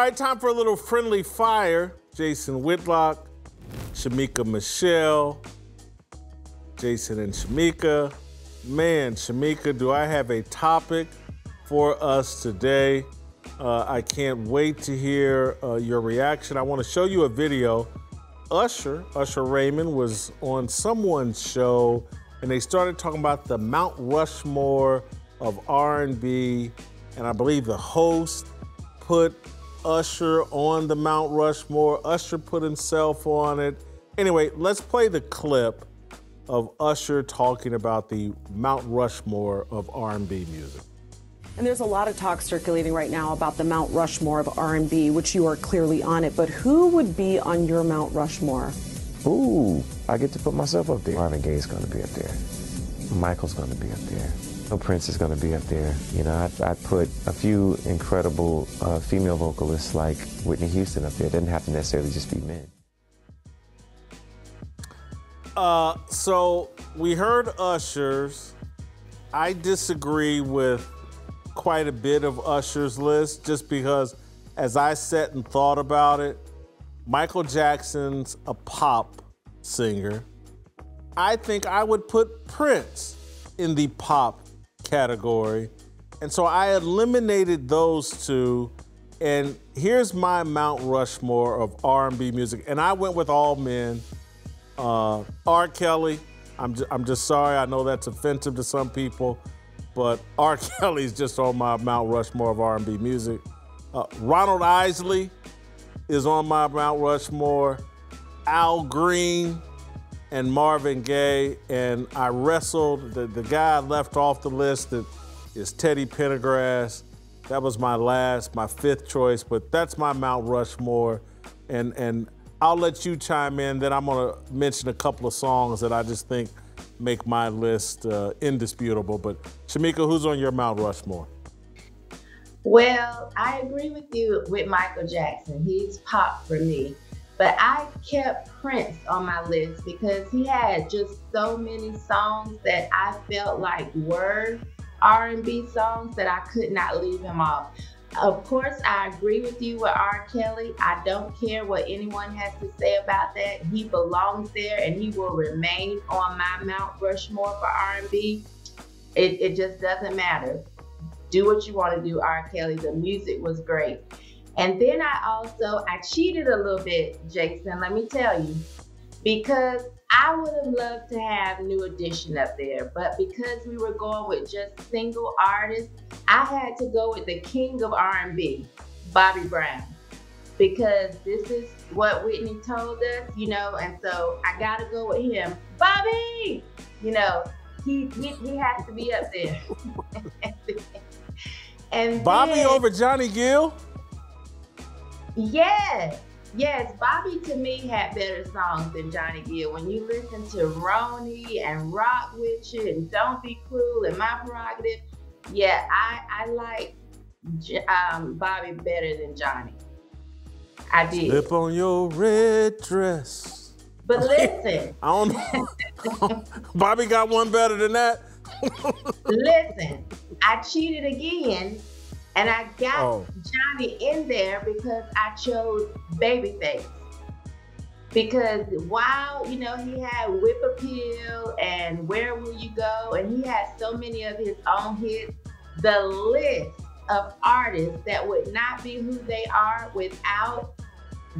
All right, time for a little friendly fire. Jason Whitlock, Shemeka Michelle, Jason and Shemeka. Man, Shemeka, do I have a topic for us today. I can't wait to hear your reaction. I want to show you a video. Usher Raymond was on someone's show, and they started talking about the Mount Rushmore of R&B, and I believe the host put Usher on the Mount Rushmore. Usher put himself on it. Anyway, let's play the clip of Usher talking about the Mount Rushmore of R&B music. And there's a lot of talk circulating right now about the Mount Rushmore of R&B, which you are clearly on it. But who would be on your Mount Rushmore? Ooh, I get to put myself up there. Marvin Gaye's going to be up there. Michael's going to be up there. Prince is going to be up there. You know, I put a few incredible female vocalists like Whitney Houston up there. It doesn't have to necessarily just be men. So we heard Usher's. I disagree with quite a bit of Usher's list just because as I sat and thought about it, Michael Jackson's a pop singer. I think I would put Prince in the pop category. And so I eliminated those two. And here's my Mount Rushmore of R&B music. And I went with all men. R. Kelly, I'm just sorry, I know that's offensive to some people, but R. Kelly's just on my Mount Rushmore of R&B music. Ronald Isley is on my Mount Rushmore. Al Green and Marvin Gaye, and I wrestled, the guy I left off the list that is Teddy Pendergrass. That was my fifth choice, but that's my Mount Rushmore, and I'll let you chime in, then I'm gonna mention a couple of songs that I just think make my list indisputable. But Shemeka, who's on your Mount Rushmore? Well, I agree with you with Michael Jackson. He's pop for me. But I kept Prince on my list because he had just so many songs that I felt like were R&B songs that I could not leave him off. Of course, I agree with you with R. Kelly. I don't care what anyone has to say about that. He belongs there and he will remain on my Mount Rushmore for R&B. It just doesn't matter. Do what you want to do, R. Kelly. The music was great. And then I cheated a little bit, Jason, let me tell you, because I would have loved to have New Edition up there, but because we were going with just single artists, I had to go with the king of R&B, Bobby Brown, because this is what Whitney told us, you know, and so I gotta go with him. Bobby, you know, he has to be up there. And Bobby then, over Johnny Gill? Yes, Bobby to me had better songs than Johnny Gill. When you listen to Roni and Rock With You and Don't Be Cruel and My Prerogative, yeah, I like Bobby better than Johnny. I did. Slip on your red dress. But listen. I don't know. Bobby got one better than that. Listen, I cheated again. And I got Johnny in there because I chose Babyface. Because while, you know, he had Whip Appeal and Where Will You Go, and he had so many of his own hits, the list of artists that would not be who they are without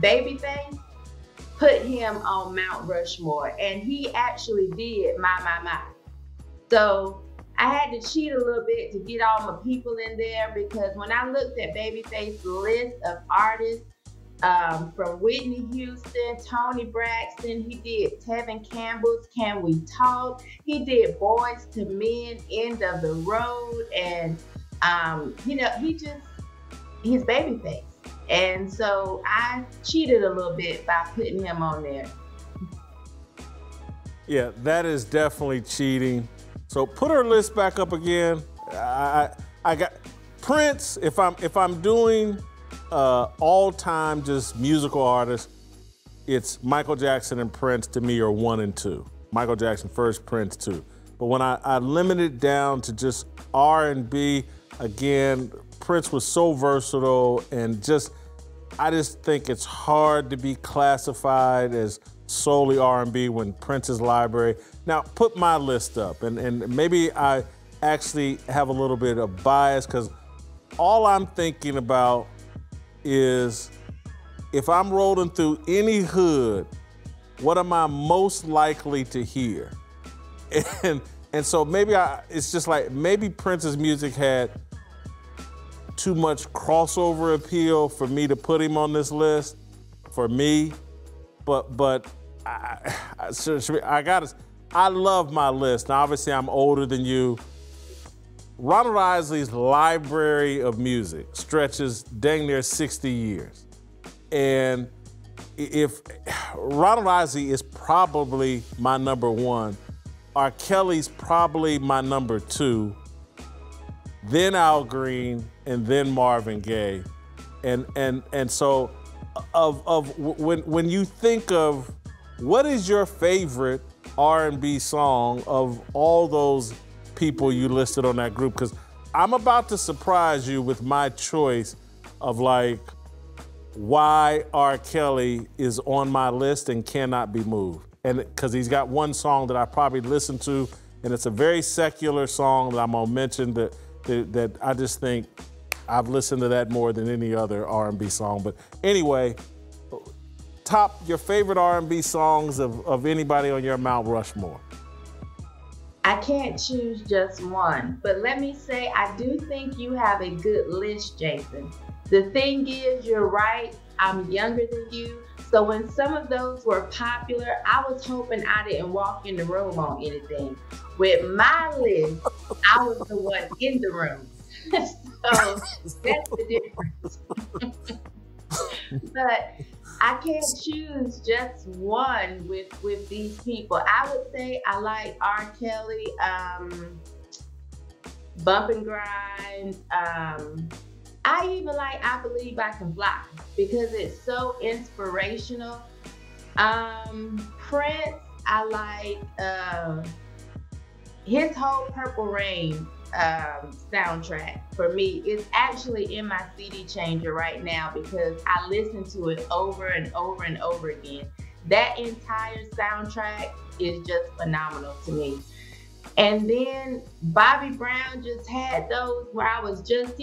Babyface put him on Mount Rushmore. And he actually did my. So I had to cheat a little bit to get all my people in there because when I looked at Babyface's list of artists, from Whitney Houston, Toni Braxton, he did Tevin Campbell's Can We Talk, he did Boys to Men, End of the Road, and you know, he's Babyface. And so I cheated a little bit by putting him on there. Yeah, that is definitely cheating. So put her list back up again. I got Prince. If I'm doing all-time just musical artists, it's Michael Jackson and Prince to me are 1 and 2. Michael Jackson first, Prince 2. But when I limited it down to just R&B, again, Prince was so versatile and just I just think it's hard to be classified as solely R&B when Prince's library. Now, put my list up, and maybe I actually have a little bit of bias because all I'm thinking about is if I'm rolling through any hood, what am I most likely to hear? And so maybe it's just like, maybe Prince's music had too much crossover appeal for me to put him on this list, for me. But I love my list. Now, obviously, I'm older than you. Ronald Isley's library of music stretches dang near 60 years. And if Ronald Isley is probably my number one, R. Kelly's probably my number two, then Al Green, and then Marvin Gaye. And so when you think of what is your favorite R&B song of all those people you listed on that group, because I'm about to surprise you with my choice of like why R. Kelly is on my list and cannot be moved. And because he's got one song that I probably listen to, and it's a very secular song that I'm gonna mention that I just think I've listened to that more than any other R&B song. But anyway, top your favorite R&B songs of anybody on your Mount Rushmore. I can't choose just one, but let me say, I do think you have a good list, Jason. The thing is, you're right, I'm younger than you, so when some of those were popular, I was hoping I didn't walk in the room on anything. With my list, I was the one in the room. So that's the difference. But I can't choose just one with these people. I would say I like R. Kelly, Bump and Grind. I even like I Believe I Can Fly because it's so inspirational. Prince, I like his whole Purple Rain soundtrack for me is actually in my CD changer right now because I listen to it over and over and over again. That entire soundtrack is just phenomenal to me. And then Bobby Brown just had those where I was just,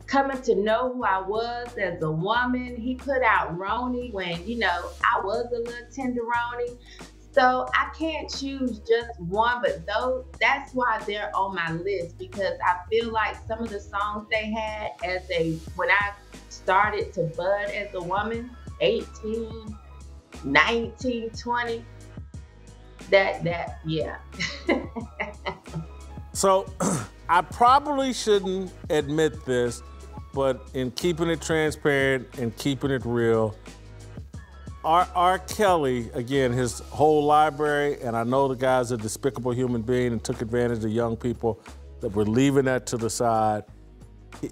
coming to know who I was as a woman. He put out Roni when, I was a little tenderoni. So I can't choose just one, but that's why they're on my list because I feel like some of the songs they had when I started to bud as a woman, 18, 19, 20, yeah. So I probably shouldn't admit this, but in keeping it transparent and keeping it real, R. Kelly, again, his whole library, and I know the guy's a despicable human being and took advantage of young people that were leaving that to the side.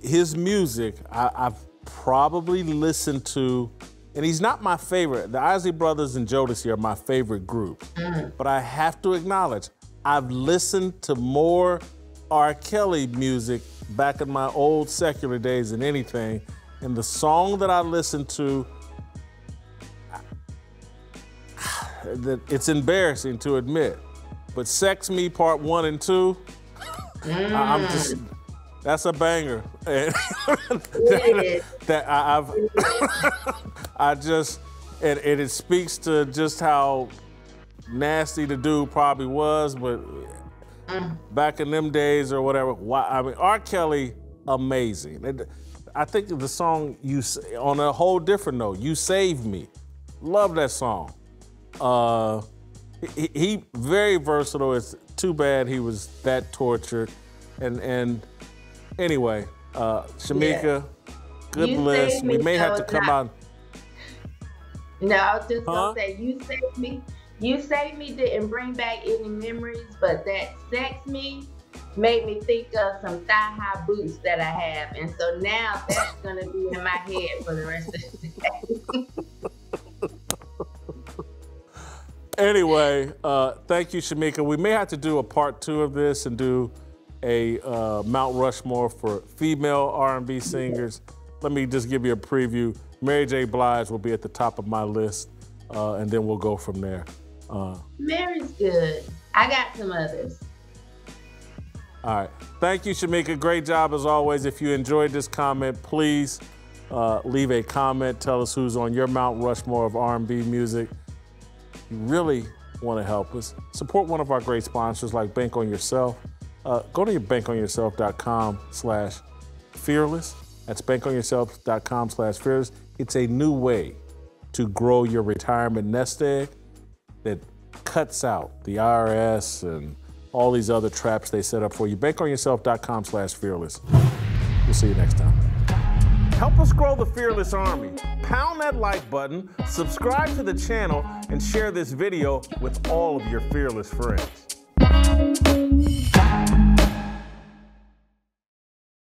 His music, I've probably listened to, and he's not my favorite. The Isley Brothers and Jodeci are my favorite group. But I have to acknowledge, I've listened to more R. Kelly music back in my old secular days than anything. And the song that I listened to, that it's embarrassing to admit, but Sex Me Part 1 and 2, that's a banger. And it speaks to just how nasty the dude probably was, but back in them days or whatever, R. Kelly, amazing. I think the song, on a whole different note, You Saved Me, love that song. He very versatile. It's too bad he was that tortured. And anyway, Shemeka, good list. We may have to come out. No, I was just gonna say, You Saved Me. You Saved Me didn't bring back any memories, but that Sex Me made me think of some thigh-high boots that I have. And so now that's gonna be in my head for the rest of the day. Anyway, thank you, Shemeka. We may have to do a part 2 of this and do a Mount Rushmore for female R&B singers. Let me just give you a preview. Mary J. Blige will be at the top of my list, and then we'll go from there. Mary's good. I got some others. All right. Thank you, Shemeka. Great job as always. If you enjoyed this comment, please leave a comment. Tell us who's on your Mount Rushmore of R&B music. You really want to help us. Support one of our great sponsors like Bank on Yourself. Go to bankonyourself.com/fearless. That's bankonyourself.com/fearless. It's a new way to grow your retirement nest egg that cuts out the IRS and all these other traps they set up for you. Bankonyourself.com/fearless. We'll see you next time. Help us grow the Fearless Army. Pound that like button, subscribe to the channel, and share this video with all of your fearless friends.